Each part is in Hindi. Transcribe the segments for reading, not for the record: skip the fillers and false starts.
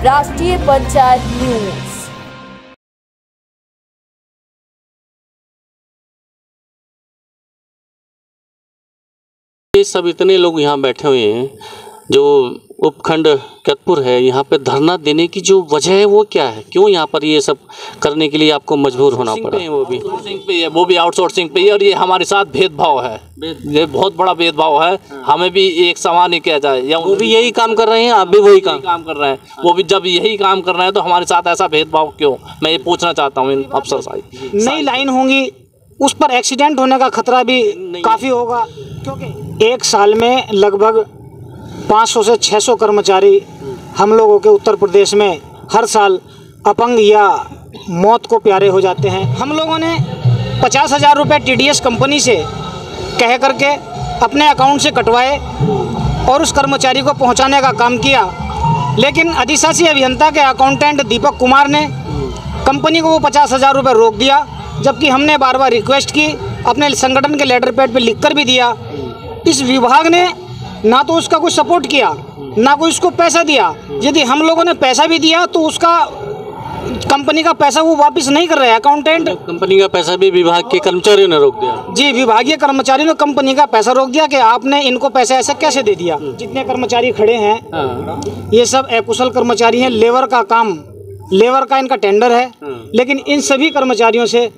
राष्ट्रीय पंचायत न्यूज। ये सब इतने लोग यहाँ बैठे हुए हैं जो उपखंड केतपुर है, यहाँ पे धरना देने की जो वजह है वो क्या है, क्यों यहाँ पर ये सब करने के लिए आपको मजबूर होना पड़ा? वो भी आउटसोर्सिंग पे है और ये हमारे साथ भेदभाव है, ये बहुत बड़ा भेदभाव है। हमें भी एक समान ही किया जाए, या वो भी यही काम कर रहे हैं, आप भी वही काम कर रहे हैं। वो भी जब यही काम कर रहे हैं तो हमारे साथ ऐसा भेदभाव क्यों, मैं ये पूछना चाहता हूँ इन अफसर साहब। नई लाइन होंगी, उस पर एक्सीडेंट होने का खतरा भी काफ़ी होगा, क्योंकि एक साल में लगभग 500 से 600 कर्मचारी हम लोगों के उत्तर प्रदेश में हर साल अपंग या मौत को प्यारे हो जाते हैं। हम लोगों ने 50,000 रुपये TDS कंपनी से कह करके अपने अकाउंट से कटवाए और उस कर्मचारी को पहुंचाने का काम किया, लेकिन अधिशासी अभियंता के अकाउंटेंट दीपक कुमार ने कंपनी को वो 50,000 रुपये रोक दिया, जबकि हमने बार बार रिक्वेस्ट की, अपने संगठन के लेटर पैड पे लिख कर भी दिया। इस विभाग ने ना तो उसका कुछ सपोर्ट किया, ना कोई उसको पैसा दिया। यदि हम लोगों ने पैसा भी दिया तो उसका कंपनी का पैसा वो वापस नहीं कर रहे हैं। अकाउंटेंट कंपनी का पैसा भी विभाग के कर्मचारियों ने रोक दिया। जी, विभागीय कर्मचारियों ने कंपनी का पैसा रोक दिया कि आपने इनको पैसा ऐसे कैसे दे दिया। जितने कर्मचारी खड़े हैं ये सब अकुशल कर्मचारी हैं, लेबर का इनका टेंडर है, लेकिन इन सभी कर्मचारियों से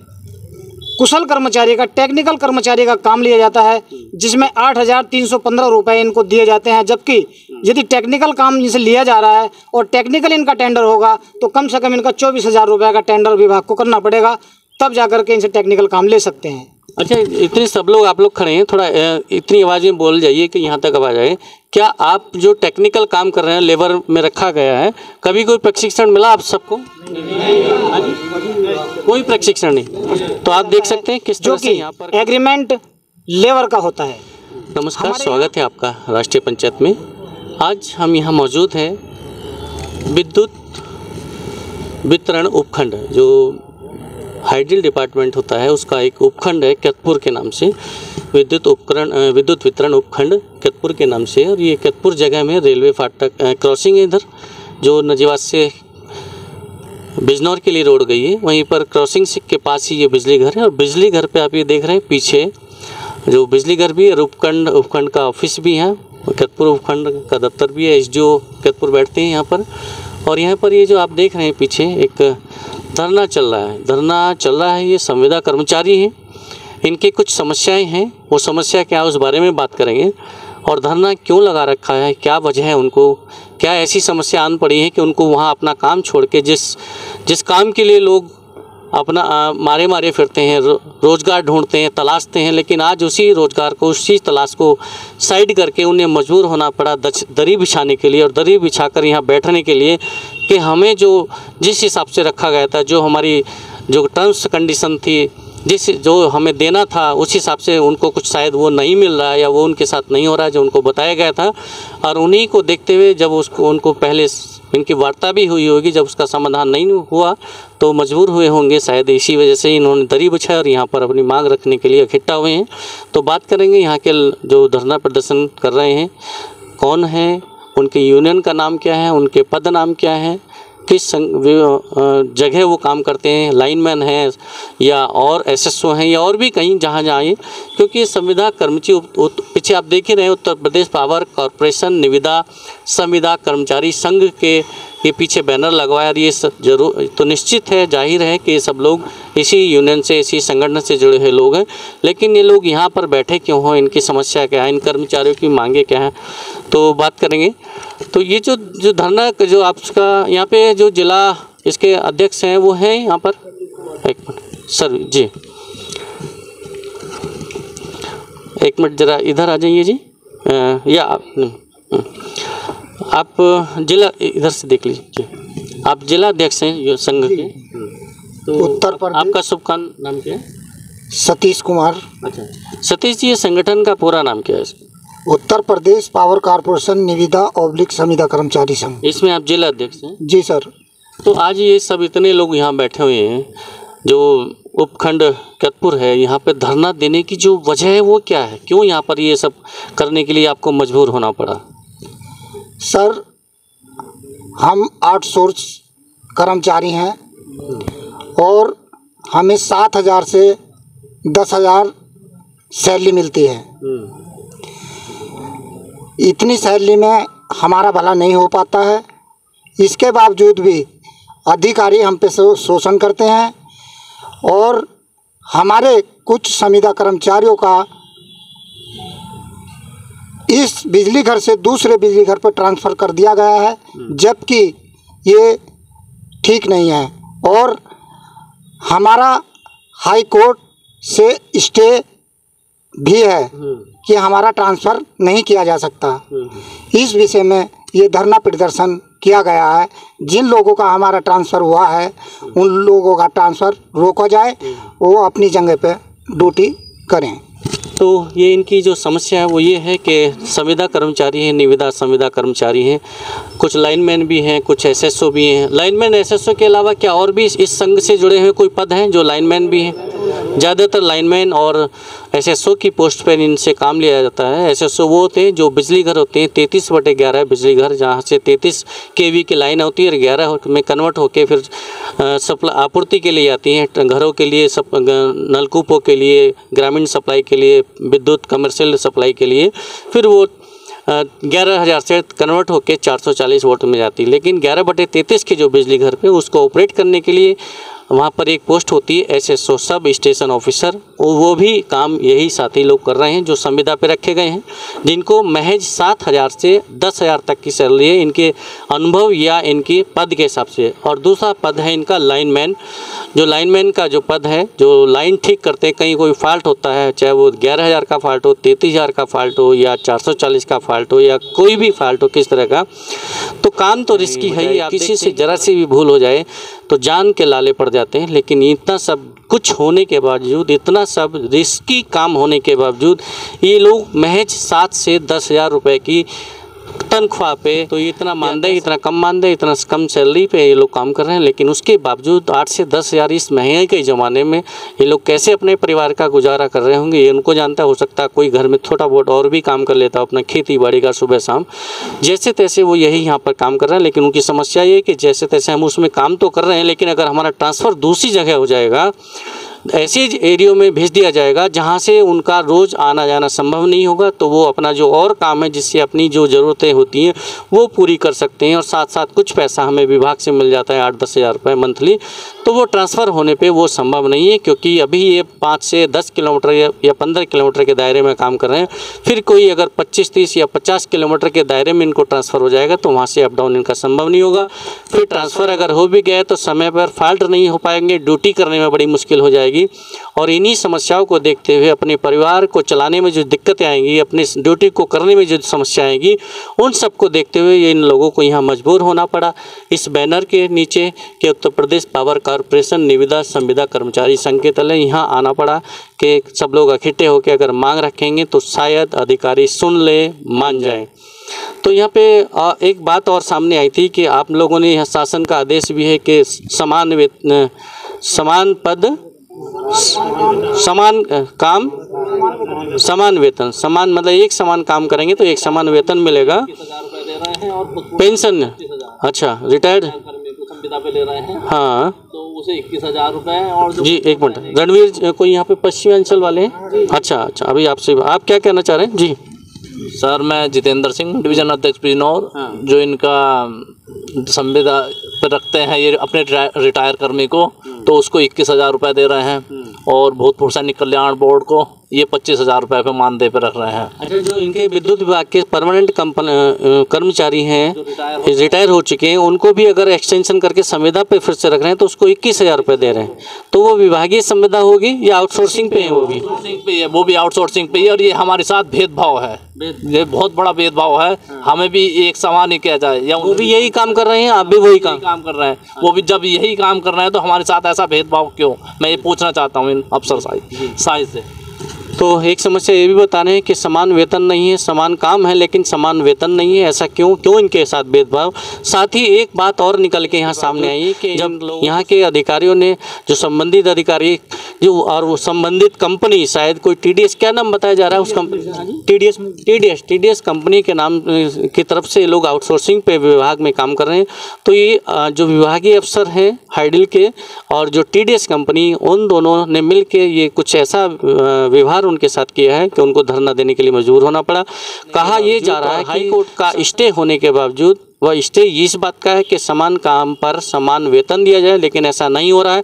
कुशल कर्मचारी का, टेक्निकल कर्मचारी का काम लिया जाता है, जिसमें 8,315 रुपये इनको दिए जाते हैं। जबकि यदि टेक्निकल काम इनसे लिया जा रहा है और टेक्निकल इनका टेंडर होगा तो कम से कम इनका 24,000 रुपये का टेंडर विभाग को करना पड़ेगा, तब जाकर के इनसे टेक्निकल काम ले सकते हैं। अच्छा, इतने सब लोग आप लोग खड़े हैं, थोड़ा इतनी आवाज़ में बोल जाइए कि यहाँ तक आवाज़ आए। क्या आप जो टेक्निकल काम कर रहे हैं, लेबर में रखा गया है, कभी कोई प्रशिक्षण मिला आप सबको? कोई प्रशिक्षण नहीं। तो आप देख सकते हैं किस तरह से यहाँ पर एग्रीमेंट लेबर का होता है। नमस्कार, स्वागत है आपका राष्ट्रीय पंचायत में। आज हम यहाँ मौजूद हैं विद्युत वितरण उपखंड, जो हाइडल डिपार्टमेंट होता है उसका एक उपखंड है केतपुर के नाम से, विद्युत वितरण उपखंड केतपुर के नाम से। और ये केतपुर जगह में रेलवे फाटक क्रॉसिंग है, इधर जो नजीवास से बिजनौर के लिए रोड गई है, वहीं पर क्रॉसिंग के पास ही ये बिजली घर है। और बिजली घर पे आप ये देख रहे हैं पीछे जो बिजली घर भी है, उपखंड का ऑफिस भी है, केतपुर उपखंड का दफ्तर भी है, SDO केतपुर बैठते हैं यहाँ पर। और यहाँ पर ये जो आप देख रहे हैं पीछे एक धरना चल रहा है, ये संविदा कर्मचारी हैं, इनकी कुछ समस्याएं हैं, वो समस्या क्या है उस बारे में बात करेंगे। और धरना क्यों लगा रखा है, क्या वजह है, उनको क्या ऐसी समस्या आन पड़ी है कि उनको वहाँ अपना काम छोड़ के जिस काम के लिए लोग अपना मारे फिरते हैं, रोज़गार ढूंढते हैं, तलाशते हैं, लेकिन आज उसी रोज़गार को, उसी तलाश को साइड करके उन्हें मजबूर होना पड़ा दरी बिछाने के लिए, और दरी बिछाकर यहाँ बैठने के लिए कि हमें जिस हिसाब से रखा गया था, जो हमारी जो टर्म्स कंडीशन थी, जो हमें देना था, उस हिसाब से उनको कुछ शायद वो नहीं मिल रहा है, या वो उनके साथ नहीं हो रहा है जो उनको बताया गया था। और उन्हीं को देखते हुए जब उनको पहले इनकी वार्ता भी हुई होगी, जब उसका समाधान नहीं हुआ तो मजबूर हुए होंगे, शायद इसी वजह से इन्होंने दरी बिछाई और यहाँ पर अपनी मांग रखने के लिए इकट्ठा हुए हैं। तो बात करेंगे यहाँ के जो धरना प्रदर्शन कर रहे हैं कौन है, उनके यूनियन का नाम क्या है, उनके पद नाम क्या है, किस जगह वो काम करते हैं, लाइनमैन हैं या और SSO हैं या और भी कहीं जहाँ जाए, क्योंकि संविदा कर्मचारी पीछे आप देख ही रहे हैं, उत्तर प्रदेश पावर कॉरपोरेशन निविदा संविदा कर्मचारी संघ के ये पीछे बैनर लगवाया। और ये जरूर तो निश्चित है, जाहिर है कि ये सब लोग इसी यूनियन से, इसी संगठन से जुड़े हुए लोग हैं, लेकिन ये लोग यहाँ पर बैठे क्यों हों, इनकी समस्या क्या है, इन कर्मचारियों की मांगे क्या है, तो बात करेंगे। तो ये जो धरना जो आपका यहाँ पे जो जिला इसके अध्यक्ष हैं वो हैं यहाँ पर, एक मिनट सर जी, एक मिनट ज़रा इधर आ जाइए जी, या आप जिला इधर से देख लीजिए, आप जिला अध्यक्ष हैं संघ के। तो उत्तर प्रदेश, आपका शुभ नाम क्या है? सतीश कुमार। अच्छा सतीश जी, ये संगठन का पूरा नाम क्या है? उत्तर प्रदेश पावर कॉरपोरेशन निविदा / संविदा कर्मचारी संघ। इसमें आप जिला अध्यक्ष हैं? जी सर। तो आज ये सब इतने लोग यहाँ बैठे हुए हैं, जो उपखंड केतपुर है, यहाँ पे धरना देने की जो वजह है वो क्या है, क्यों यहाँ पर ये सब करने के लिए आपको मजबूर होना पड़ा? सर हम आउटसोर्स कर्मचारी हैं और हमें 7,000 से 10,000 सैलरी मिलती है। इतनी सैलरी में हमारा भला नहीं हो पाता है। इसके बावजूद भी अधिकारी हम पे शोषण करते हैं और हमारे कुछ संविदा कर्मचारियों का इस बिजली घर से दूसरे बिजली घर पर ट्रांसफ़र कर दिया गया है, जबकि ये ठीक नहीं है। और हमारा हाई कोर्ट से स्टे भी है कि हमारा ट्रांसफ़र नहीं किया जा सकता। इस विषय में ये धरना प्रदर्शन किया गया है। जिन लोगों का हमारा ट्रांसफ़र हुआ है उन लोगों का ट्रांसफ़र रोका जाए, वो अपनी जगह पे ड्यूटी करें। तो ये इनकी जो समस्या है वो ये है कि संविदा कर्मचारी हैं, निविदा संविदा कर्मचारी हैं, कुछ लाइनमैन भी हैं, कुछ एसएसओ भी हैं। लाइनमैन एसएसओ के अलावा क्या और भी इस संघ से जुड़े हुए कोई पद हैं जो लाइनमैन भी हैं? ज़्यादातर लाइनमैन और एसएसओ की पोस्ट पर इनसे काम लिया जाता है। एसएसओ वो होते हैं जो बिजली घर होते हैं, 33/11 बिजली घर, जहाँ से 33 kV की लाइन होती है और 11 में कन्वर्ट होकर फिर सप्लाई आपूर्ति के लिए आती हैं, घरों के लिए, नलकूपों के लिए, ग्रामीण सप्लाई के लिए, विद्युत कमर्शियल सप्लाई के लिए, फिर वो 11,000 से कन्वर्ट होकर 440 वोल्ट में जाती है। लेकिन 11/33 के जो बिजली घर पे उसको ऑपरेट करने के लिए वहाँ पर एक पोस्ट होती है एसएसओ, सब स्टेशन ऑफिसर। वो भी काम यही साथी लोग कर रहे हैं जो संविदा पे रखे गए हैं, जिनको महज 7,000 से 10,000 तक की सैलरी है इनके अनुभव या इनके पद के हिसाब से। और दूसरा पद है इनका लाइनमैन। जो लाइनमैन का जो पद है, जो लाइन ठीक करते हैं, कहीं कोई फॉल्ट होता है, चाहे वो 11,000 का फॉल्ट हो, 33,000 का फॉल्ट हो या 440 का फॉल्ट हो या कोई भी फॉल्ट हो किस तरह का, तो काम तो रिस्की है ही। किसी से जरा सी भी भूल हो जाए तो जान के लाले पड़ जाते हैं। लेकिन इतना सब कुछ होने के बावजूद, इतना सब रिस्की काम होने के बावजूद ये लोग महज 7 से 10,000 रुपये की तनख्वाह पे, तो इतना मानदेय, इतना कम मानदेय, इतना कम सैलरी पे ये लोग काम कर रहे हैं। लेकिन उसके बावजूद 8 से 10,000 इस महंगाई के ज़माने में ये लोग कैसे अपने परिवार का गुजारा कर रहे होंगे ये उनको जानता है। हो सकता है कोई घर में थोड़ा बहुत और भी काम कर लेता हो, अपना खेती बाड़ी का सुबह शाम, जैसे तैसे वो यही यहाँ पर काम कर रहे हैं। लेकिन उनकी समस्या ये है कि जैसे तैसे हम उसमें काम तो कर रहे हैं, लेकिन अगर हमारा ट्रांसफ़र दूसरी जगह हो जाएगा, ऐसे एरियो में भेज दिया जाएगा जहाँ से उनका रोज़ आना जाना संभव नहीं होगा, तो वो अपना जो और काम है जिससे अपनी जो ज़रूरतें होती हैं वो पूरी कर सकते हैं और साथ साथ कुछ पैसा हमें विभाग से मिल जाता है 8-10 हज़ार रुपये मंथली। तो वो ट्रांसफ़र होने पे वो संभव नहीं है, क्योंकि अभी ये 5 से 10 किलोमीटर या 15 किलोमीटर के दायरे में काम कर रहे हैं। फिर कोई अगर 25, 30 या 50 किलोमीटर के दायरे में इनको ट्रांसफ़र हो जाएगा तो वहाँ से अप डाउन इनका संभव नहीं होगा। फिर ट्रांसफ़र अगर हो भी गया तो समय पर फॉल्ट नहीं हो पाएंगे, ड्यूटी करने में बड़ी मुश्किल हो जाएगी। और इन्हीं समस्याओं को देखते हुए, अपने परिवार को चलाने में जो दिक्कतें आएंगी, अपनी ड्यूटी को करने में जो समस्या आएगी, उन सब को देखते हुए इन लोगों को यहाँ मजबूर होना पड़ा इस बैनर के नीचे कि उत्तर प्रदेश पावर कॉरपोरेशन निविदा संविदा कर्मचारी संघ के तले यहाँ आना पड़ा कि सब लोग इकट्ठे होकर अगर मांग रखेंगे तो शायद अधिकारी सुन ले, मान जाए। तो यहाँ पे एक बात और सामने आई थी कि आप लोगों ने यहाँ शासन का आदेश भी है कि समान पद समान काम समान वेतन, समान मतलब एक समान काम करेंगे तो एक समान वेतन मिलेगा। पेंशन, अच्छा, रिटायर्ड संविदा पे ले रहे हैं, हाँ, तो उसे 21,000 रुपये। और जी एक मिनट, रणवीर कोई यहाँ पे पश्चिमी अंचल वाले हैं? अच्छा, अभी आपसे आप क्या कहना चाह रहे हैं? जी सर, मैं जितेंद्र सिंह, डिवीजन अध्यक्ष बिजनौर। जो इनका संविदा पर रखते हैं ये अपने रिटायर कर्मी को, तो उसको 21,000 रुपये दे रहे हैं और भूतपूर्व सैनिक कल्याण बोर्ड को ये 25,000 रुपये पे मानदेय पे रख रहे हैं। अच्छा, जो इनके विद्युत विभाग के परमानेंट कर्मचारी हैं, रिटायर हो चुके हैं, उनको भी अगर एक्सटेंशन करके संविदा पे फिर से रख रहे हैं तो उसको 21,000 रुपये दे रहे हैं, तो वो विभागीय संविदा होगी या आउटसोर्सिंग पे है? वो भी आउटसोर्सिंग पे है। और ये हमारे साथ भेदभाव है, ये बहुत बड़ा भेदभाव है। हमें भी एक समान ही किया जाए, या वो भी यही काम कर रहे हैं, आप भी वही काम कर रहे हैं, वो भी जब यही काम कर रहे हैं तो हमारे साथ ऐसा भेदभाव क्यों? मैं ये पूछना चाहता हूँ इन अफसर साहिब से। तो एक समस्या ये भी बता रहे हैं कि समान वेतन नहीं है, समान काम है लेकिन समान वेतन नहीं है। ऐसा क्यों इनके साथ भेदभाव। साथ ही एक बात और निकल के यहाँ सामने आई कि जब यहाँ के अधिकारियों ने जो संबंधित अधिकारी जो और वो संबंधित कंपनी, शायद कोई TDS, क्या नाम बताया जा रहा है उस कंपनी, TDS कंपनी के नाम की तरफ से लोग आउटसोर्सिंग पे विभाग में काम कर रहे हैं। तो ये जो विभागीय अफसर हैं हाइडिल के और जो TDS कंपनी, उन दोनों ने मिल के ये कुछ ऐसा व्यवहार उनके साथ किया है कि उनको धरना देने के लिए मजबूर होना पड़ा। कहा यह जा रहा है हाई कोर्ट का स्टे होने के बावजूद वह स्टे इस बात का है कि समान काम पर समान वेतन दिया जाए, लेकिन ऐसा नहीं हो रहा है।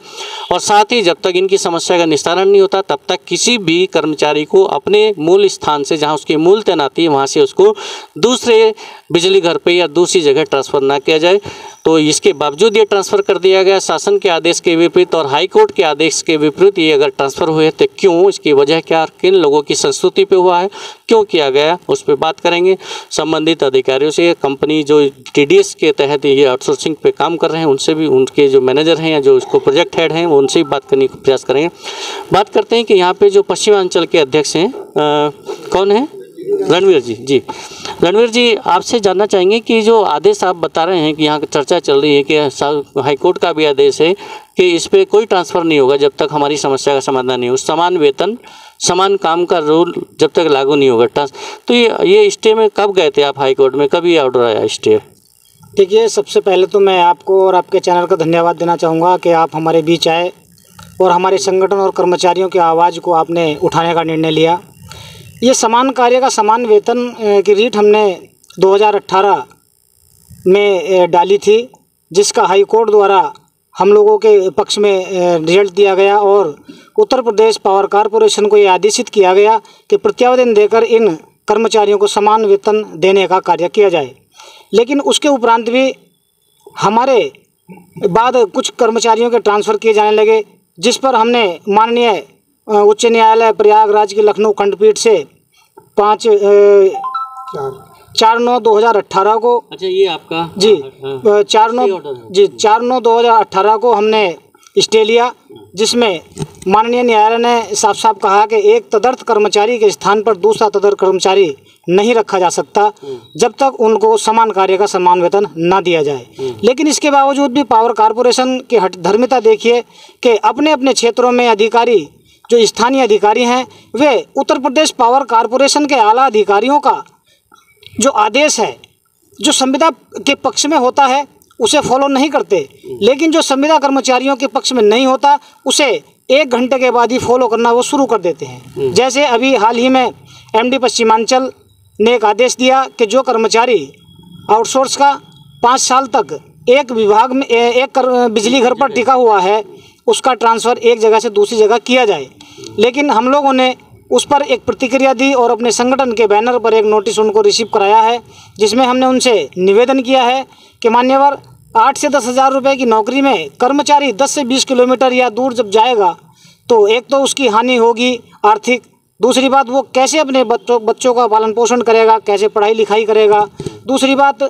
और साथ ही जब तक इनकी समस्या का निस्तारण नहीं होता तब तक किसी भी कर्मचारी को अपने मूल स्थान से, जहां उसकी मूल तैनाती है, वहां से उसको दूसरे बिजली घर पे या दूसरी जगह ट्रांसफ़र ना किया जाए। तो इसके बावजूद ये ट्रांसफ़र कर दिया गया शासन के आदेश के विपरीत और हाई कोर्ट के आदेश के विपरीत। ये अगर ट्रांसफ़र हुए तो क्यों, इसकी वजह क्या, किन लोगों की संस्तुति पे हुआ है, क्यों किया गया, उस पर बात करेंगे। संबंधित अधिकारियों से, कंपनी जो TDS के तहत ये आउटसोर्सिंग पे काम कर रहे हैं उनसे भी, उनके जो मैनेजर हैं या जो इसको प्रोजेक्ट हेड हैं उनसे भी बात करने का प्रयास करेंगे। बात करते हैं कि यहाँ पे जो पश्चिमांचल के अध्यक्ष हैं कौन है, रणवीर जी। रणवीर जी, आपसे जानना चाहेंगे कि जो आदेश आप बता रहे हैं कि यहाँ चर्चा चल रही है कि हाईकोर्ट का भी आदेश है कि इस पर कोई ट्रांसफ़र नहीं होगा जब तक हमारी समस्या का समाधान नहीं हो, समान वेतन समान काम का रूल जब तक लागू नहीं होगा। तो ये स्टे में कब गए थे आप हाईकोर्ट में, कब ये ऑर्डर आया स्टे? देखिए, सबसे पहले तो मैं आपको और आपके चैनल का धन्यवाद देना चाहूँगा कि आप हमारे बीच आए और हमारे संगठन और कर्मचारियों की आवाज़ को आपने उठाने का निर्णय लिया। ये समान कार्य का समान वेतन की रीट हमने 2018 में डाली थी, जिसका हाई कोर्ट द्वारा हम लोगों के पक्ष में रिजल्ट दिया गया और उत्तर प्रदेश पावर कॉरपोरेशन को ये आदेशित किया गया कि प्रत्यावेदन देकर इन कर्मचारियों को समान वेतन देने का कार्य किया जाए। लेकिन उसके उपरांत भी हमारे बाद कुछ कर्मचारियों के ट्रांसफ़र किए जाने लगे, जिस पर हमने माननीय उच्च न्यायालय प्रयागराज की लखनऊ खंडपीठ से 4/9/2018 को, अच्छा ये आपका जी 4/9/2018 को हमने स्टे लिया, जिसमें माननीय न्यायालय ने साफ साफ कहा कि एक तदर्थ कर्मचारी के स्थान पर दूसरा तदर्थ कर्मचारी नहीं रखा जा सकता जब तक उनको समान कार्य का समान वेतन ना दिया जाए। लेकिन इसके बावजूद भी पावर कॉरपोरेशन की हठधर्मिता देखिए कि अपने अपने क्षेत्रों में अधिकारी, जो स्थानीय अधिकारी हैं, वे उत्तर प्रदेश पावर कॉरपोरेशन के आला अधिकारियों का जो आदेश है, जो संविदा के पक्ष में होता है, उसे फॉलो नहीं करते, लेकिन जो संविदा कर्मचारियों के पक्ष में नहीं होता उसे 1 घंटे के बाद ही फॉलो करना वो शुरू कर देते हैं। जैसे अभी हाल ही में MD पश्चिमांचल ने एक आदेश दिया कि जो कर्मचारी आउटसोर्स का 5 साल तक एक विभाग में एक बिजली घर पर टिका हुआ है, उसका ट्रांसफ़र एक जगह से दूसरी जगह किया जाए। लेकिन हम लोगों ने उस पर एक प्रतिक्रिया दी और अपने संगठन के बैनर पर एक नोटिस उनको रिसीव कराया है, जिसमें हमने उनसे निवेदन किया है कि मान्यवर 8 से 10 हज़ार रुपये की नौकरी में कर्मचारी 10 से 20 किलोमीटर या दूर जब जाएगा तो एक तो उसकी हानि होगी आर्थिक, दूसरी बात वो कैसे अपने बच्चों का पालन पोषण करेगा, कैसे पढ़ाई लिखाई करेगा, दूसरी बात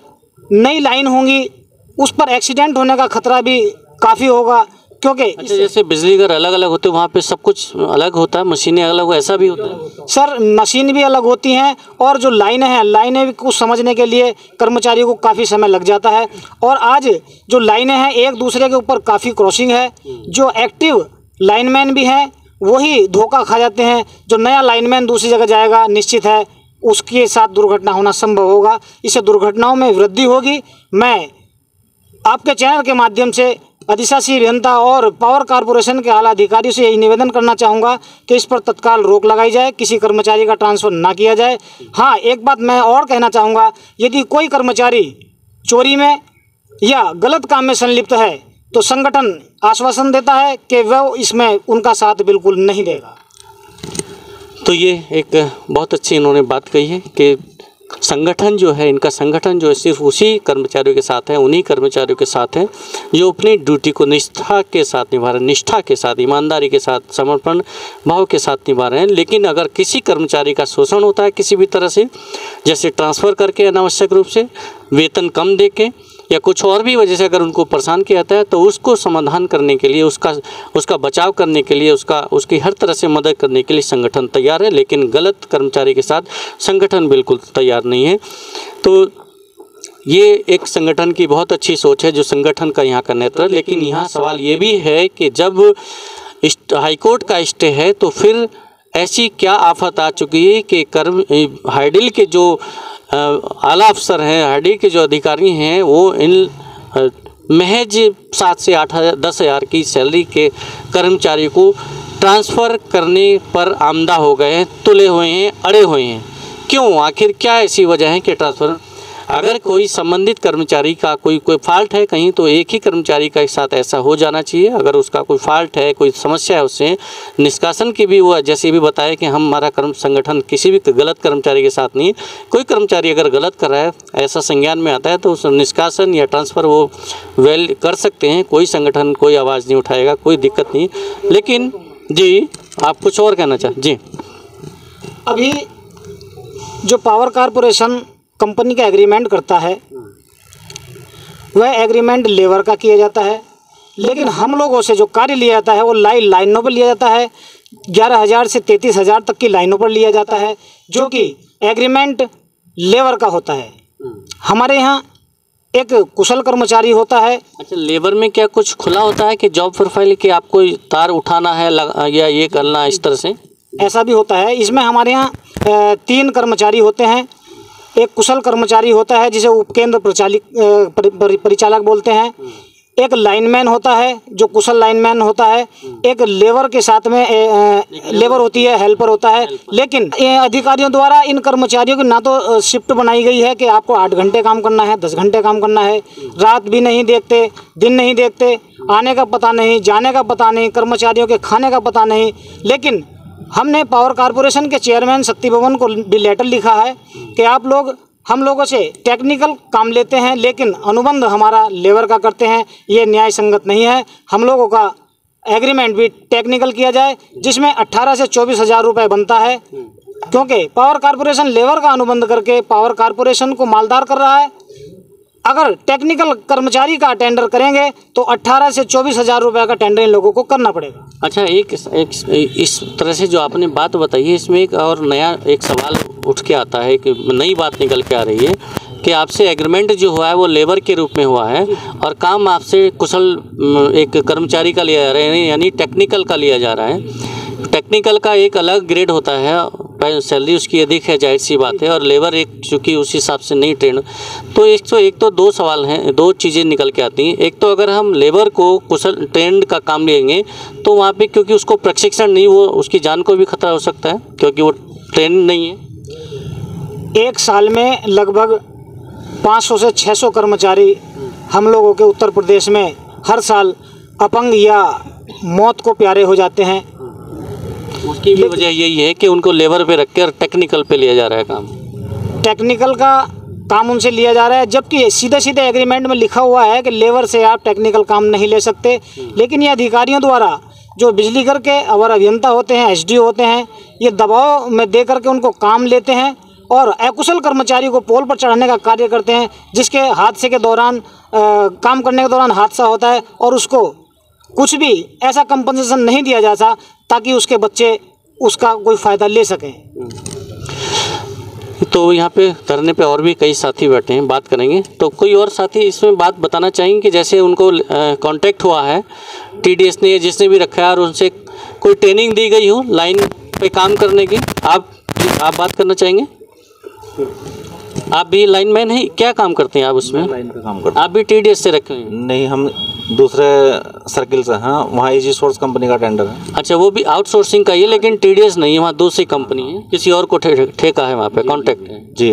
नई लाइन होंगी, उस पर एक्सीडेंट होने का खतरा भी काफ़ी होगा। क्योंकि अच्छा, जैसे बिजली घर अलग अलग होते हैं, वहाँ पे सब कुछ अलग होता है, मशीनें अलग हो, ऐसा भी होता है? सर, मशीन भी अलग होती हैं और जो लाइनें हैं, लाइनें को समझने के लिए कर्मचारियों को काफ़ी समय लग जाता है। और आज जो लाइनें हैं एक दूसरे के ऊपर काफ़ी क्रॉसिंग है, जो एक्टिव लाइनमैन भी हैं वही धोखा खा जाते हैं। जो नया लाइनमैन दूसरी जगह जाएगा, निश्चित है उसके साथ दुर्घटना होना संभव होगा, इससे दुर्घटनाओं में वृद्धि होगी। मैं आपके चैनल के माध्यम से अधिशासी अभियंता और पावर कॉरपोरेशन के आला अधिकारियों से यही निवेदन करना चाहूँगा कि इस पर तत्काल रोक लगाई जाए, किसी कर्मचारी का ट्रांसफ़र ना किया जाए। हाँ, एक बात मैं और कहना चाहूँगा, यदि कोई कर्मचारी चोरी में या गलत काम में संलिप्त है तो संगठन आश्वासन देता है कि वह इसमें उनका साथ बिल्कुल नहीं देगा। तो ये एक बहुत अच्छी इन्होंने बात कही है कि संगठन जो है, इनका संगठन जो है सिर्फ उसी कर्मचारियों के साथ है, उन्हीं कर्मचारियों के साथ है जो अपनी ड्यूटी को निष्ठा के साथ निभा रहे हैं, निष्ठा के साथ, ईमानदारी के साथ, समर्पण भाव के साथ निभा रहे हैं। लेकिन अगर किसी कर्मचारी का शोषण होता है किसी भी तरह से, जैसे ट्रांसफ़र करके अनावश्यक रूप से वेतन कम देके या कुछ और भी वजह से अगर उनको परेशान किया जाता है तो उसको समाधान करने के लिए, उसका बचाव करने के लिए, उसकी हर तरह से मदद करने के लिए संगठन तैयार है। लेकिन गलत कर्मचारी के साथ संगठन बिल्कुल तैयार नहीं है। तो ये एक संगठन की बहुत अच्छी सोच है जो संगठन का यहाँ का नेतृत्व। लेकिन यहाँ सवाल ये भी है कि जब हाईकोर्ट का स्टे है तो फिर ऐसी क्या आफत आ चुकी है कि हाईडिल के जो आला अफसर हैं, हाईडिल के जो अधिकारी हैं, वो इन महज 7 से 8 हज़ार 10 हज़ार की सैलरी के कर्मचारी को ट्रांसफ़र करने पर आमदा हो गए हैं, तुले हुए हैं, अड़े हुए हैं। क्यों? आखिर क्या ऐसी वजह है कि ट्रांसफ़र, अगर कोई संबंधित कर्मचारी का कोई फॉल्ट है कहीं तो एक ही कर्मचारी के साथ ऐसा हो जाना चाहिए। अगर उसका कोई फॉल्ट है, कोई समस्या है, उससे निष्कासन की भी वो जैसे भी बताया कि हमारा संगठन किसी भी गलत कर्मचारी के साथ नहीं है। कोई कर्मचारी अगर गलत कर रहा है, ऐसा संज्ञान में आता है तो उस निष्कासन या ट्रांसफ़र वो कर सकते हैं। कोई संगठन कोई आवाज़ नहीं उठाएगा, कोई दिक्कत नहीं। लेकिन जी आप कुछ और कहना चाहें? जी, अभी जो पावर कॉरपोरेशन कंपनी का एग्रीमेंट करता है वह एग्रीमेंट लेबर का किया जाता है, लेकिन हम लोगों से जो कार्य लिया जाता है वो लाइनों पर लिया जाता है। 11,000 से 33,000 तक की लाइनों पर लिया जाता है, जो कि एग्रीमेंट लेबर का होता है। हमारे यहाँ एक कुशल कर्मचारी होता है। अच्छा, लेबर में क्या कुछ खुला होता है कि जॉब प्रोफाइल कि आपको तार उठाना है या ये करना, इस तरह से? ऐसा भी होता है। इसमें हमारे यहाँ 3 कर्मचारी होते हैं। एक कुशल कर्मचारी होता है जिसे उपकेंद्र परिचालक बोलते हैं। एक लाइनमैन होता है जो कुशल लाइनमैन होता है। एक लेबर के साथ में लेबर होती है, हेल्पर होता है। लेकिन अधिकारियों द्वारा इन कर्मचारियों की ना तो शिफ्ट बनाई गई है कि आपको 8 घंटे काम करना है, 10 घंटे काम करना है। रात भी नहीं देखते, दिन नहीं देखते, आने का पता नहीं, जाने का पता नहीं, कर्मचारियों के खाने का पता नहीं। लेकिन हमने पावर कॉरपोरेशन के चेयरमैन शक्ति भवन को भी लेटर लिखा है कि आप लोग हम लोगों से टेक्निकल काम लेते हैं लेकिन अनुबंध हमारा लेबर का करते हैं, ये न्याय संगत नहीं है। हम लोगों का एग्रीमेंट भी टेक्निकल किया जाए जिसमें 18 से 24,000 रुपये बनता है, क्योंकि पावर कॉरपोरेशन लेबर का अनुबंध करके पावर कॉरपोरेशन को मालदार कर रहा है। अगर टेक्निकल कर्मचारी का टेंडर करेंगे तो 18 से 24,000 रुपये का टेंडर इन लोगों को करना पड़ेगा। अच्छा, एक इस तरह से जो आपने बात बताई है, इसमें एक और नया एक सवाल उठ के आता है कि नई बात निकल के आ रही है कि आपसे एग्रीमेंट जो हुआ है वो लेबर के रूप में हुआ है और काम आपसे कुशल एक कर्मचारी का लिया जा रहा है, यानी टेक्निकल का लिया जा रहा है। टेक्निकल का एक अलग ग्रेड होता है, सैलरी उसकी अधिक है, जाहिर सी बात है, और लेबर एक चूँकि उस हिसाब से नहीं ट्रेंड। तो एक तो 2 सवाल हैं, 2 चीज़ें निकल के आती हैं। एक तो अगर हम लेबर को कुशल ट्रेंड का काम लेंगे तो वहाँ पे क्योंकि उसको प्रशिक्षण नहीं, वो उसकी जान को भी खतरा हो सकता है क्योंकि वो ट्रेंड नहीं है। एक साल में लगभग 500 से 600 कर्मचारी हम लोगों के उत्तर प्रदेश में हर साल अपंग या मौत को प्यारे हो जाते हैं। उसकी भी वजह यही है कि उनको लेबर पे रख कर टेक्निकल पे लिया जा रहा है काम। टेक्निकल का काम उनसे लिया जा रहा है, जबकि सीधे सीधे एग्रीमेंट में लिखा हुआ है कि लेबर से आप टेक्निकल काम नहीं ले सकते। लेकिन ये अधिकारियों द्वारा जो बिजली घर के अवर अभियंता होते हैं, एसडीओ होते हैं, ये दबाव में दे करके उनको काम लेते हैं और अकुशल कर्मचारी को पोल पर चढ़ाने का कार्य करते हैं, जिसके हादसे के दौरान काम करने के दौरान हादसा होता है और उसको कुछ भी ऐसा कंपनसेशन नहीं दिया जाता ताकि उसके बच्चे उसका कोई फ़ायदा ले सकें। तो यहाँ पे धरने पे और भी कई साथी बैठे हैं, बात करेंगे। तो कोई और साथी इसमें बात बताना चाहेंगे कि जैसे उनको कांटेक्ट हुआ है टीडीएस ने या जिसने भी रखा है और उनसे कोई ट्रेनिंग दी गई हो लाइन पे काम करने की, आप बात करना चाहेंगे? आप भी लाइनमैन हैं, क्या काम करते हैं आप उसमें? लाइन पे काम करते हैं। आप भी टीडीएस से रखे हैं? नहीं, हम दूसरे सर्किल से हैं, वहाँ इजी सोर्स कंपनी का टेंडर है। अच्छा, वो भी आउटसोर्सिंग का ही है लेकिन टीडीएस नहीं है, वहाँ दूसरी कंपनी है, किसी और को ठेका है, वहाँ पे कॉन्ट्रैक्ट है। जी।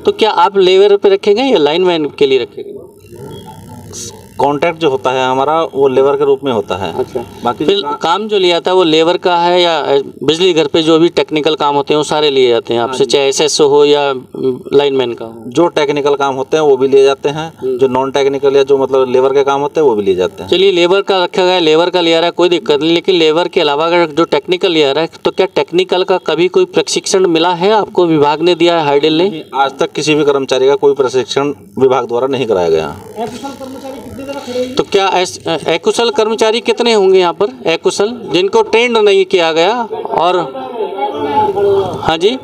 तो क्या आप लेबर पे रखेंगे या लाइनमैन के लिए रखेंगे? कॉन्ट्रैक्ट जो होता है हमारा वो लेबर के रूप में होता है। अच्छा, बाकी फिर काम जो लिया था वो लेबर का है या बिजली घर पे जो भी टेक्निकल काम होते हैं वो सारे लिए जाते हैं आपसे, चाहे एसएसओ हो या लाइनमैन का हो? जो टेक्निकल काम होते हैं वो भी लिए जाते हैं, जो नॉन टेक्निकल या जो मतलब लेबर के काम होते हैं वो भी लिए जाते हैं। चलिए, लेबर का रखा गया है, लेबर का लिया रहा है, कोई दिक्कत नहीं, लेकिन लेबर के अलावा अगर जो टेक्निकल लिया रहा है तो क्या टेक्निकल का कभी कोई प्रशिक्षण मिला है आपको, विभाग ने दिया है, हाइडल ने? आज तक किसी भी कर्मचारी का कोई प्रशिक्षण विभाग द्वारा नहीं कराया गया। तो क्या अकुशल कर्मचारी कितने होंगे यहाँ पर, अकुशल जिनको ट्रेंड नहीं किया गया? और हाँ जी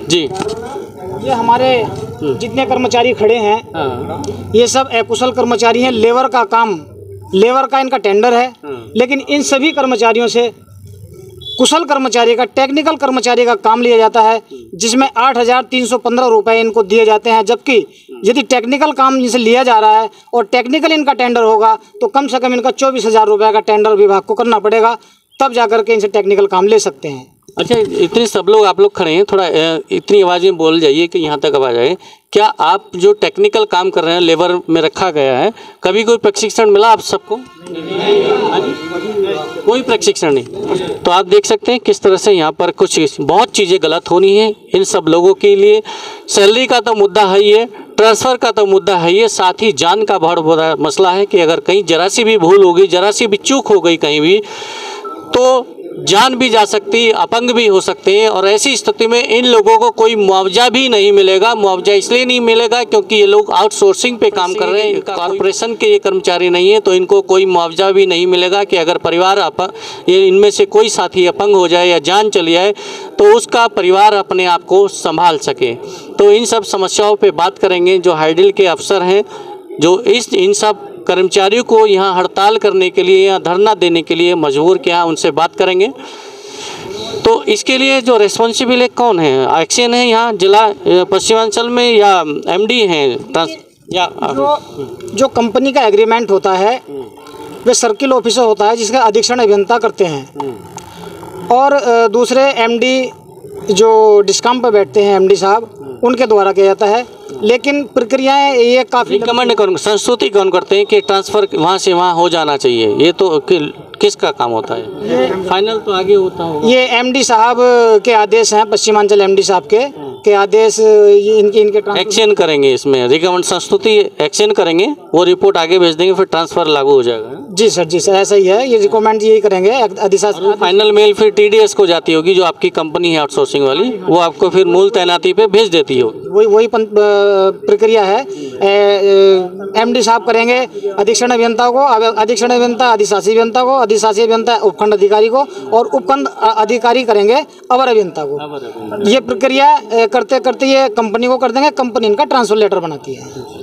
जी, ये हमारे जितने कर्मचारी खड़े हैं हाँ, ये सब अकुशल कर्मचारी हैं। लेबर का काम, लेबर का इनका टेंडर है, लेकिन इन सभी कर्मचारियों से कुशल कर्मचारी का, टेक्निकल कर्मचारी का काम लिया जाता है, जिसमें 8,315 रुपये इनको दिए जाते हैं। जबकि यदि टेक्निकल काम इनसे लिया जा रहा है और टेक्निकल इनका टेंडर होगा तो कम से कम इनका 24,000 रुपये का टेंडर विभाग को करना पड़ेगा, तब जाकर के इनसे टेक्निकल काम ले सकते हैं। अच्छा, इतने सब लोग आप लोग खड़े हैं, थोड़ा इतनी आवाज़ में बोल जाइए कि यहाँ तक आवाज़ आए। क्या आप जो टेक्निकल काम कर रहे हैं, लेबर में रखा गया है, कभी कोई प्रशिक्षण मिला आप सबको? कोई प्रशिक्षण नहीं। तो आप देख सकते हैं किस तरह से यहाँ पर कुछ बहुत चीज़ें गलत होनी है इन सब लोगों के लिए। सैलरी का तो मुद्दा है ही है, ट्रांसफ़र का तो मुद्दा है ही, साथ ही जान का बहुत बड़ा मसला है कि अगर कहीं जरा सी भी भूल हो गई, जरा सी भी चूक हो गई कहीं भी, तो जान भी जा सकती, अपंग भी हो सकते हैं। और ऐसी स्थिति में इन लोगों को कोई मुआवजा भी नहीं मिलेगा। मुआवजा इसलिए नहीं मिलेगा क्योंकि ये लोग आउटसोर्सिंग पे काम कर रहे हैं, कॉरपोरेशन के ये कर्मचारी नहीं है, तो इनको कोई मुआवजा भी नहीं मिलेगा कि अगर परिवार ये इनमें से कोई साथी अपंग हो जाए या जान चली जाए तो उसका परिवार अपने आप को संभाल सके। तो इन सब समस्याओं पर बात करेंगे। जो हाइडल के अफसर हैं, जो इन सब कर्मचारियों को यहाँ हड़ताल करने के लिए या धरना देने के लिए मजबूर किया, उनसे बात करेंगे। तो इसके लिए जो रेस्पॉन्सिबल है कौन है? एक्शन है यहाँ जिला पश्चिमांचल में या एमडी हैं या जो कंपनी का एग्रीमेंट होता है वे सर्किल ऑफिसर होता है जिसका अधीक्षण अभियंता करते हैं, और दूसरे एमडी जो डिस्कॉम पर बैठते हैं, एमडी साहब, उनके द्वारा किया जाता है। लेकिन प्रक्रियाएं ये काफ़ी रिकमेंड कौन, संस्तुति कौन करते हैं कि ट्रांसफ़र वहाँ से वहाँ हो जाना चाहिए? ये तो किसका काम होता है? फाइनल तो आगे होता होगा। ये एमडी साहब के आदेश हैं, पश्चिमांचल एमडी साहब के आदेश, इनके एक्शन करेंगे इसमें, रिकमेंड संस्तुति एक्शन करेंगे, वो रिपोर्ट आगे भेज देंगे, फिर ट्रांसफ़र लागू हो जाएगा। जी सर ऐसा ही है। ये रिकमेंड यही करेंगे अधिशासी। फाइनल मेल फिर टीडीएस को जाती होगी, जो आपकी कंपनी है आउटसोर्सिंग वाली, वो आपको फिर मूल तैनाती पे भेज देती होगी। वही प्रक्रिया है। एमडी साहब करेंगे अधीक्षण अभियंता को, अधीक्षण अभियंता अधिशासी अभियंता को, अधिशासी अभियंता उपखंड अधिकारी को, और उपखंड अधिकारी करेंगे अवर अभियंता को। ये प्रक्रिया करते करते ये कंपनी को कर देंगे, कंपनी इनका ट्रांसफर लेटर बनाती है।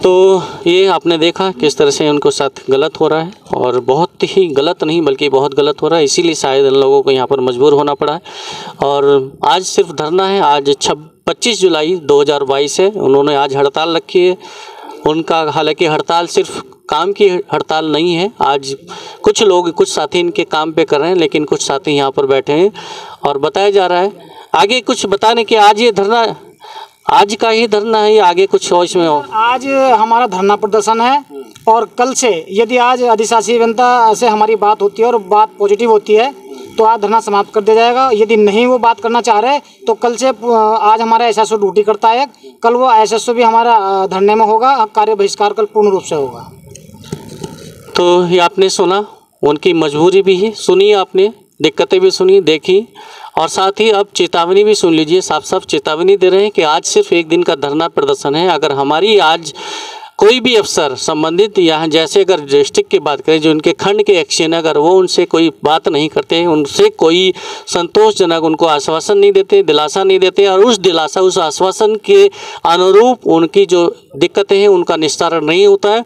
तो ये आपने देखा किस तरह से उनको साथ गलत हो रहा है, और बहुत ही गलत नहीं बल्कि बहुत गलत हो रहा है, इसीलिए शायद इन लोगों को यहाँ पर मजबूर होना पड़ा है। और आज सिर्फ धरना है, आज 25 जुलाई 2022 है, उन्होंने आज हड़ताल रखी है। उनका हालांकि हड़ताल सिर्फ काम की हड़ताल नहीं है, आज कुछ लोग, कुछ साथी इनके काम पे कर रहे हैं, लेकिन कुछ साथी यहाँ पर बैठे हैं और बताया जा रहा है आगे कुछ बताने के। आज ये धरना, आज का ही धरना है या आगे कुछ और इसमें हो? आज हमारा धरना प्रदर्शन है, और कल से यदि आज अधिशासी अभियंता से हमारी बात होती है और बात पॉजिटिव होती है तो आज धरना समाप्त कर दिया जाएगा। यदि नहीं वो बात करना चाह रहे तो कल से, आज हमारा एसएसओ ड्यूटी करता है, कल वो एसएसओ भी हमारा धरने में होगा, कार्य बहिष्कार कल पूर्ण रूप से होगा। तो ये आपने सुना, उनकी मजबूरी भी है, सुनी आपने, दिक्कतें भी सुनी, देखी, और साथ ही अब चेतावनी भी सुन लीजिए। साफ साफ चेतावनी दे रहे हैं कि आज सिर्फ एक दिन का धरना प्रदर्शन है। अगर हमारी आज कोई भी अफसर संबंधित, यहाँ जैसे अगर डिस्ट्रिक्ट की बात करें, जो उनके खंड के एक्शन, अगर वो उनसे कोई बात नहीं करते, उनसे कोई संतोषजनक उनको आश्वासन नहीं देते, दिलासा नहीं देते, और उस दिलासा, उस आश्वासन के अनुरूप उनकी जो दिक्कतें हैं उनका निस्तारण नहीं होता है,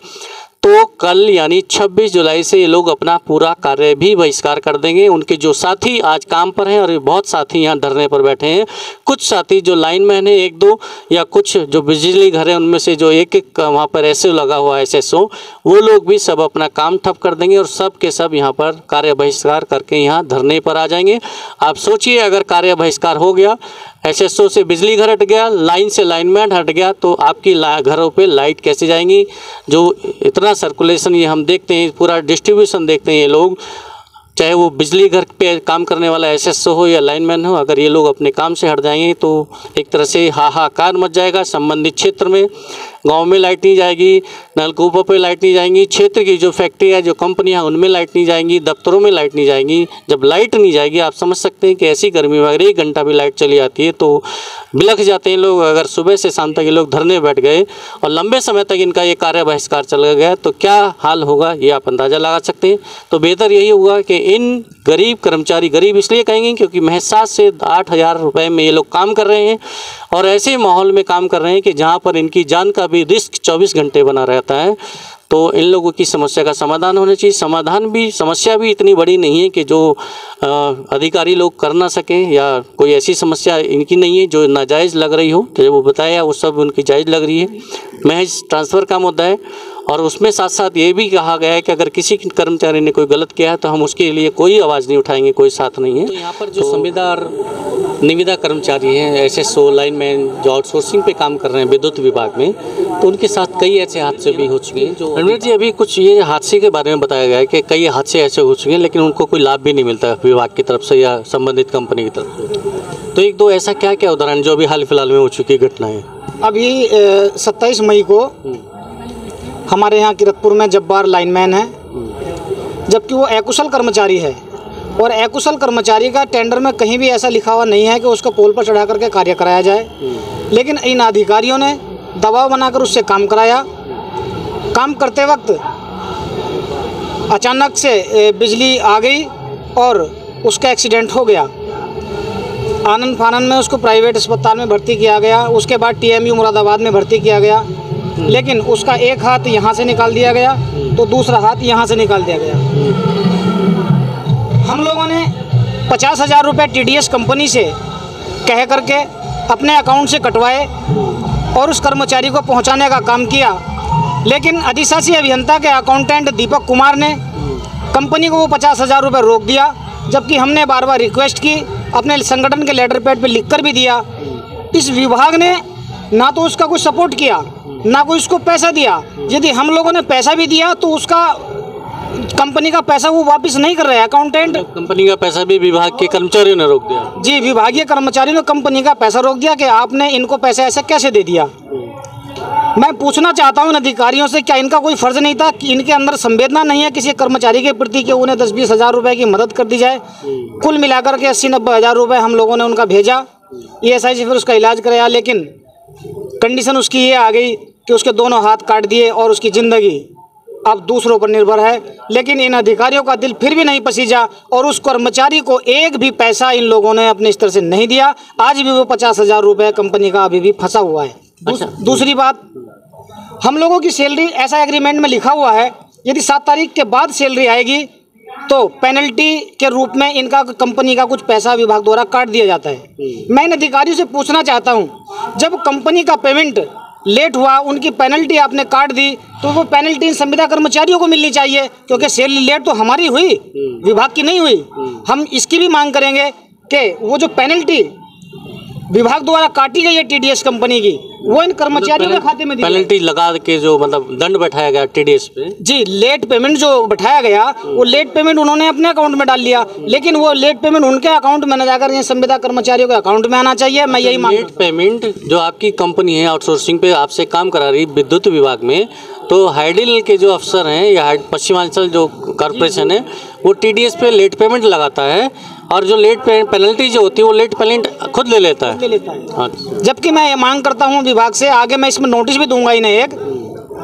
तो कल यानी 26 जुलाई से ये लोग अपना पूरा कार्य भी बहिष्कार कर देंगे। उनके जो साथी आज काम पर हैं, और बहुत साथी यहाँ धरने पर बैठे हैं, कुछ साथी जो लाइनमैन है 1-2, या कुछ जो बिजली घर है उनमें से जो एक वहाँ पर ऐसे लगा हुआ है एसएसओ, वो लोग भी सब अपना काम ठप कर देंगे और सब के सब यहाँ पर कार्य बहिष्कार करके यहाँ धरने पर आ जाएंगे। आप सोचिए, अगर कार्य बहिष्कार हो गया, एसएसओ से बिजली घर हट गया, लाइन से लाइनमैन हट गया, तो आपकी घरों पे लाइट कैसे जाएंगी? जो इतना सर्कुलेशन ये हम देखते हैं, पूरा डिस्ट्रीब्यूशन देखते हैं ये लोग, चाहे वो बिजली घर पे काम करने वाला एसएसओ हो या लाइनमैन हो, अगर ये लोग अपने काम से हट जाएंगे तो एक तरह से हाहाकार मच जाएगा। संबंधित क्षेत्र में, गांव में लाइट नहीं जाएगी, नलकूपों पे लाइट नहीं जाएंगी, क्षेत्र की जो फैक्ट्री है, जो कंपनियां हैं, उनमें लाइट नहीं जाएंगी, दफ्तरों में लाइट नहीं जाएंगी। जब लाइट नहीं जाएगी, आप समझ सकते हैं कि ऐसी गर्मी में अगर 1 घंटा भी लाइट चली जाती है तो बिलख जाते हैं लोग। अगर सुबह से शाम तक ये लोग धरने बैठ गए और लंबे समय तक इनका ये कार्य बहिष्कार चला गया तो क्या हाल होगा, ये आप अंदाज़ा लगा सकते हैं। तो बेहतर यही होगा कि इन गरीब कर्मचारी, गरीब इसलिए कहेंगे क्योंकि महज 7 से 8 हज़ार रुपये में ये लोग काम कर रहे हैं और ऐसे माहौल में काम कर रहे हैं कि जहाँ पर इनकी जान का भी रिस्क 24 घंटे बना रहता है। तो इन लोगों की समस्या का समाधान होना चाहिए। समस्या भी इतनी बड़ी नहीं है कि जो अधिकारी लोग कर ना सकें, या कोई ऐसी समस्या इनकी नहीं है जो नाजायज़ लग रही हो। जो वो बताया वो सब उनकी जायज़ लग रही है, महज ट्रांसफ़र का मुद्दा है। और उसमें साथ साथ ये भी कहा गया है कि अगर किसी कर्मचारी ने कोई गलत किया है तो हम उसके लिए कोई आवाज़ नहीं उठाएंगे, कोई साथ नहीं है। तो यहाँ पर जो संविदा और निविदा कर्मचारी हैं, एसएसओ, लाइनमैन, जो आउटसोर्सिंग पे काम कर रहे हैं विद्युत विभाग में, तो उनके साथ कई ऐसे हादसे भी हो चुके हैं। जो रणवीर जी, अभी कुछ ये हादसे के बारे में बताया गया है कि कई हादसे ऐसे हो चुके हैं लेकिन उनको कोई लाभ भी नहीं मिलता विभाग की तरफ से या संबंधित कंपनी की तरफ से। तो 1-2 ऐसा क्या क्या उदाहरण जो अभी हाल फिलहाल में हो चुकी घटनाएं? अभी 27 मई को हमारे यहाँ किरतपुर में जब्बार लाइनमैन है, जबकि वो अकुशल कर्मचारी है और अकुशल कर्मचारी का टेंडर में कहीं भी ऐसा लिखा हुआ नहीं है कि उसको पोल पर चढ़ा करके कार्य कराया जाए, लेकिन इन अधिकारियों ने दबाव बनाकर उससे काम कराया। काम करते वक्त अचानक से बिजली आ गई और उसका एक्सीडेंट हो गया। आनंद फानन में उसको प्राइवेट अस्पताल में भर्ती किया गया, उसके बाद TMU मुरादाबाद में भर्ती किया गया, लेकिन उसका एक हाथ यहाँ से निकाल दिया गया तो दूसरा हाथ यहाँ से निकाल दिया गया। हम लोगों ने 50,000 रुपये TDS कंपनी से कह करके अपने अकाउंट से कटवाए और उस कर्मचारी को पहुँचाने का काम किया, लेकिन अधिशासी अभियंता के अकाउंटेंट दीपक कुमार ने कंपनी को वो 50,000 रुपये रोक दिया, जबकि हमने बार बार रिक्वेस्ट की, अपने संगठन के लेटर पैड पर लिख कर भी दिया। इस विभाग ने ना तो उसका कुछ सपोर्ट किया, ना कोई उसको पैसा दिया। यदि हम लोगों ने पैसा भी दिया तो उसका कंपनी का पैसा वो वापस नहीं कर रहे हैं। अकाउंटेंट कंपनी का पैसा भी विभाग के कर्मचारियों ने रोक दिया। जी, विभागीय कर्मचारियों ने कंपनी का पैसा रोक दिया कि आपने इनको पैसा ऐसे कैसे दे दिया। मैं पूछना चाहता हूं इन अधिकारियों से, क्या इनका कोई फर्ज नहीं था कि इनके अंदर संवेदना नहीं है किसी कर्मचारी के प्रति कि उन्हें 10-20 हज़ार रुपये की मदद कर दी जाए? कुल मिलाकर के 80-90 हज़ार रुपये हम लोगों ने उनका भेजा, ESI से फिर उसका इलाज कराया, लेकिन कंडीशन उसकी ये आ गई कि उसके दोनों हाथ काट दिए और उसकी ज़िंदगी अब दूसरों पर निर्भर है। लेकिन इन अधिकारियों का दिल फिर भी नहीं पसीजा और उस कर्मचारी को एक भी पैसा इन लोगों ने अपने स्तर से नहीं दिया। आज भी वो 50,000 रुपये कंपनी का अभी भी फंसा हुआ है। दूसरी बात, हम लोगों की सैलरी ऐसा एग्रीमेंट में लिखा हुआ है, यदि 7 तारीख के बाद सैलरी आएगी तो पेनल्टी के रूप में इनका कंपनी का कुछ पैसा विभाग द्वारा काट दिया जाता है। मैं इन अधिकारियों से पूछना चाहता हूं, जब कंपनी का पेमेंट लेट हुआ, उनकी पेनल्टी आपने काट दी, तो वो पेनल्टी इन संविदा कर्मचारियों को मिलनी चाहिए, क्योंकि सैलरी लेट तो हमारी हुई, विभाग की नहीं हुई। हम इसकी भी मांग करेंगे कि वो जो पेनल्टी विभाग द्वारा काटी गई है TDS कंपनी की, वो इन कर्मचारियों के खाते में दी। पेनल्टी लगा के जो मतलब दंड बैठाया गया TDS पे, जी, लेट पेमेंट जो बैठाया गया, वो लेट पेमेंट उन्होंने अपने अकाउंट में डाल लिया, लेकिन वो लेट पेमेंट उनके अकाउंट में न जाकर ये संविदा कर्मचारियों के अकाउंट में आना चाहिए। मैं यही मांग। लेट पेमेंट जो आपकी कंपनी है आउटसोर्सिंग पे आपसे काम करा रही विद्युत विभाग में, तो हाइडिल के जो अफसर हैं या पश्चिमांचल जो कॉर्पोरेशन है, वो TDS पे लेट पेमेंट लगाता है और जो लेट पेनल्टी जो होती है वो लेट पेमेंट खुद ले लेता है। हाँ। जबकि मैं ये मांग करता हूँ विभाग से, आगे मैं इसमें नोटिस भी दूंगा इन्हें एक,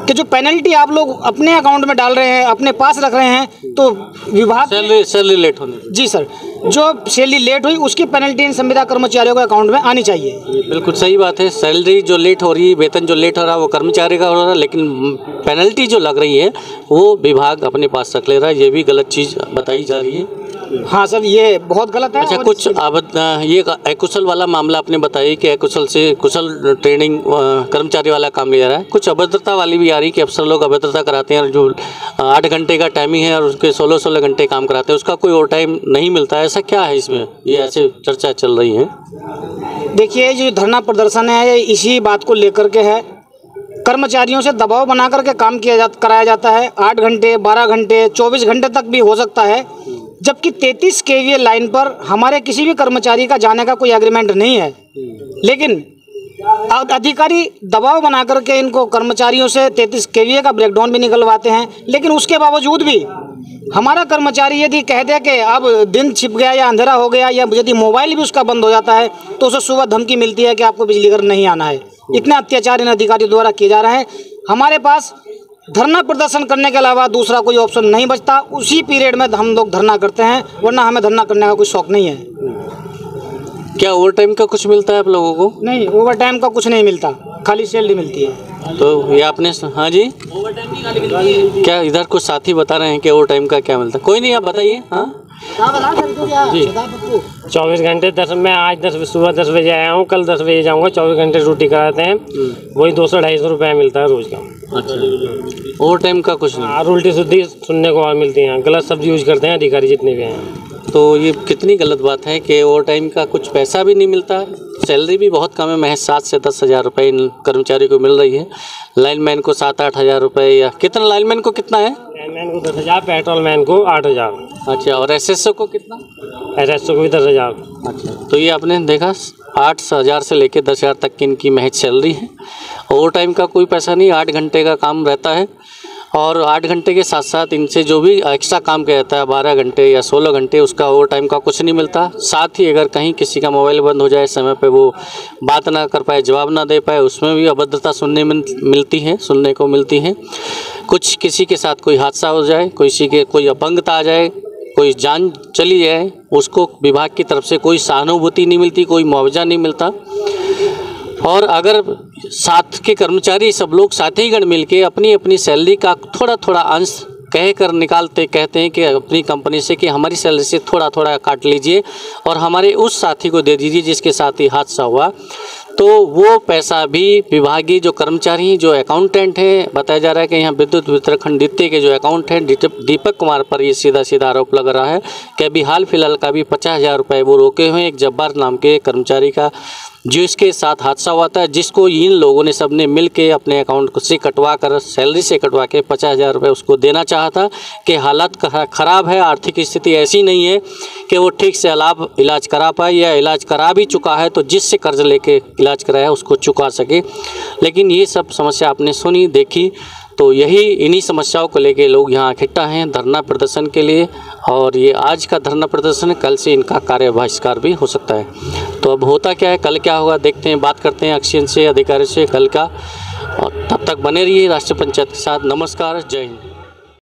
कि जो पेनल्टी आप लोग अपने अकाउंट में डाल रहे हैं, अपने पास रख रहे हैं, तो विभाग सैलरी लेट होने, जी सर, जो सैलरी लेट हुई उसकी पेनल्टी इन संविदा कर्मचारियों के अकाउंट में आनी चाहिए। बिल्कुल सही बात है। सैलरी जो लेट हो रही है, वेतन जो लेट हो रहा है वो कर्मचारी का हो रहा है, लेकिन पेनल्टी जो लग रही है वो विभाग अपने पास रख ले रहा है। ये भी गलत चीज़ बताई जा रही है। हाँ सर, ये बहुत गलत है। अच्छा, कुछ ये अकुशल वाला मामला आपने बताया कि अकुशल से कुशल ट्रेनिंग कर्मचारी वाला काम लिया जा रहा है। कुछ अभद्रता वाली भी आ रही कि अफसर लोग अभद्रता कराते हैं और जो 8 घंटे का टाइमिंग है और उसके 16-16 घंटे काम कराते हैं, उसका कोई ओवर टाइम नहीं मिलता है। ऐसा क्या है इसमें? ये ऐसे चर्चा चल रही है। देखिए, ये जो धरना प्रदर्शन है ये इसी बात को लेकर के है। कर्मचारियों से दबाव बना करके काम कराया जाता है। 8 घंटे, 12 घंटे, 24 घंटे तक भी हो सकता है, जबकि 33 kVA लाइन पर हमारे किसी भी कर्मचारी का जाने का कोई एग्रीमेंट नहीं है। लेकिन अधिकारी दबाव बना करके इनको कर्मचारियों से 33 kVA का ब्रेकडाउन भी निकलवाते हैं। लेकिन उसके बावजूद भी हमारा कर्मचारी यदि कह दे कि अब दिन छिप गया या अंधेरा हो गया या यदि मोबाइल भी उसका बंद हो जाता है तो उसे सुबह धमकी मिलती है कि आपको बिजली घर नहीं आना है। इतना अत्याचार इन अधिकारियों द्वारा किए जा रहे हैं। हमारे पास धरना प्रदर्शन करने के अलावा दूसरा कोई ऑप्शन नहीं बचता। उसी पीरियड में हम लोग धरना करते हैं, वरना हमें धरना करने का कोई शौक नहीं है। क्या ओवर टाइम का कुछ मिलता है आप लोगों को? नहीं, ओवर टाइम का कुछ नहीं मिलता, खाली सैलरी मिलती है। तो ये आपने, हाँ जी, ओवर टाइम की खाली मिलती है। क्या इधर कुछ साथी बता रहे हैं कि ओवर टाइम का क्या मिलता है? कोई नहीं, आप बताइए। हाँ जी, 24 घंटे मैं आज सुबह 10 बजे आया हूँ, कल 10 बजे जाऊँगा। 24 घंटे ड्यूटी कराते हैं, वही 200-250 रुपये मिलता है रोज़ का। अच्छा, ओवर टाइम का कुछ नहीं? और उल्टी सीधी सुनने को और मिलती हैं, गलत शब्द यूज करते हैं अधिकारी जितने भी हैं। तो ये कितनी गलत बात है कि ओवर टाइम का कुछ पैसा भी नहीं मिलता। सैलरी भी बहुत कम है, महज 7 से 10 हज़ार रुपये इन कर्मचारी को मिल रही है। लाइनमैन को 7-8 हज़ार रुपये, या कितना लाइनमैन को कितना है? लाइनमैन को 10,000, पेट्रोल मैन को 8,000। अच्छा, और एसएसओ को कितना? एसएसओ को भी 10,000। अच्छा, तो ये आपने देखा 8,000 से लेकर 10,000 तक की इनकी महज सैलरी है। ओवर टाइम का कोई पैसा नहीं। 8 घंटे का काम रहता है और 8 घंटे के साथ साथ इनसे जो भी एक्स्ट्रा काम किया जाता है 12 घंटे या 16 घंटे, उसका ओवर टाइम का कुछ नहीं मिलता। साथ ही अगर कहीं किसी का मोबाइल बंद हो जाए, समय पे वो बात ना कर पाए, जवाब ना दे पाए, उसमें भी अभद्रता सुनने को मिलती है। कुछ किसी के साथ कोई हादसा हो जाए, कोई अपंगता आ जाए, कोई जान चली जाए, उसको विभाग की तरफ से कोई सहानुभूति नहीं मिलती, कोई मुआवजा नहीं मिलता। और अगर साथ के कर्मचारी सब लोग साथीगण मिलके अपनी अपनी सैलरी का थोड़ा थोड़ा अंश कहते हैं कि अपनी कंपनी से कि हमारी सैलरी से थोड़ा थोड़ा काट लीजिए और हमारे उस साथी को दे दीजिए जिसके साथ ही हादसा हुआ, तो वो पैसा भी विभागीय जो कर्मचारी, जो अकाउंटेंट हैं, बताया जा रहा है कि यहाँ विद्युत वितरण खंड द्वितीय के जो अकाउंट हैं दीपक कुमार पर ये सीधा आरोप लग रहा है कि अभी हाल फिलहाल का भी 50,000 रुपये वो रोके हुए एक जब्बार नाम के कर्मचारी का, जो इसके साथ हादसा हुआ था, जिसको इन लोगों ने सबने मिल के अपने अकाउंट से कटवा कर, सैलरी से कटवा के 50,000 रुपये उसको देना चाहा था कि हालात ख़राब है, आर्थिक स्थिति ऐसी नहीं है कि वो ठीक से इलाज करा पाए, या इलाज करा भी चुका है तो जिससे कर्ज लेके इलाज कराया उसको चुका सके। लेकिन ये सब समस्या आपने सुनी, देखी, तो इन्हीं समस्याओं को लेके लोग यहाँ इकट्ठा हैं धरना प्रदर्शन के लिए। और ये आज का धरना प्रदर्शन, कल से इनका कार्य बहिष्कार भी हो सकता है। तो अब होता क्या है, कल क्या होगा देखते हैं, बात करते हैं एक्शन से, अधिकारी से कल का। और तब तक बने रहिए राष्ट्रीय पंचायत के साथ। नमस्कार, जय हिंद।